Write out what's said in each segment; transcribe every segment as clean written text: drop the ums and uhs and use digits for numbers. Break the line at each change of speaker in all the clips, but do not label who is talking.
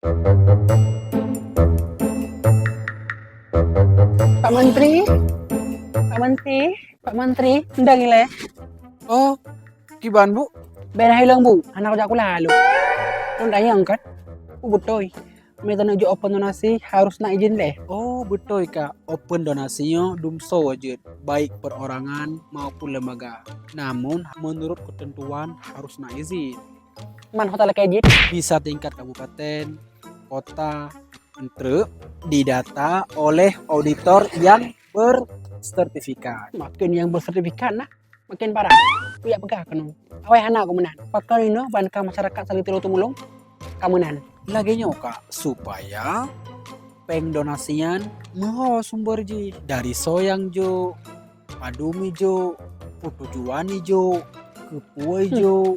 Pak Menteri, Pak Menteri, Pak Menteri, ndang ile.
Oh, gimana bu?
Ben hilang bu, anak aku lalu. Tunda yang kan? Bu betul. Mereka nak open donasi harus nak izin deh.
Oh betul kak, open donasinya dumso aja, baik perorangan maupun lembaga. Namun menurut ketentuan harus nak izin.
Man hotel kayak izin.
Bisa tingkat kabupaten, kota, menteri, didata oleh auditor yang bersertifikat.
Makin yang bersertifikat nak, makin parah. Punya pegah kan? Awai anak aku menan. Pakai ini banka masyarakat saling tiru tumulung, kamu nan.
Lagi kak, supaya pengdonasian mau sumber ji dari soyang jo, padumi jo, putu juani jo, kepue jo.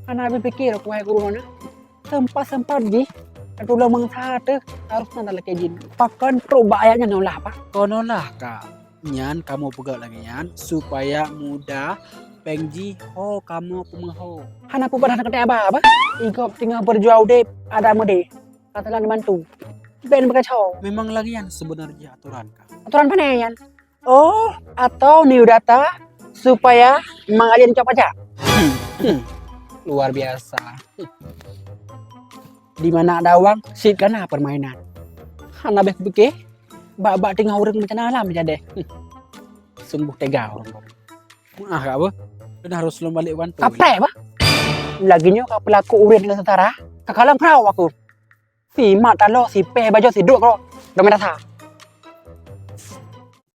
Anak berpikir aku hai guru mana? Sempat ji. Aduh lah mangsa harus nanti kayak izin. Pakai perubahannya nolah pak.
Konolah kak, nyan kamu pegang lagi nyan supaya mudah pengji ho kamu pemeho.
Anak aku pada kata apa? Ikut tinggal berjual deh, ada mode. Katakan dibantu. Ben berkacau.
Memang lagi yang sebenarnya aturan kak.
Aturan paneyan. Oh, atau new data supaya mengalir cop aja. Luar biasa. Di mana ada uang, sit kan permainan. Anak bek pikir, bak tinggal urang macam alam aja deh. Sungguh tega orang.
Ah kak apa? Dan harus lo balik bantu.
Apa ya, laginya kau pelaku urang dengan setara. Kakalang kau aku. Si mak talo, si peh baju si duk kau. Domen rasa.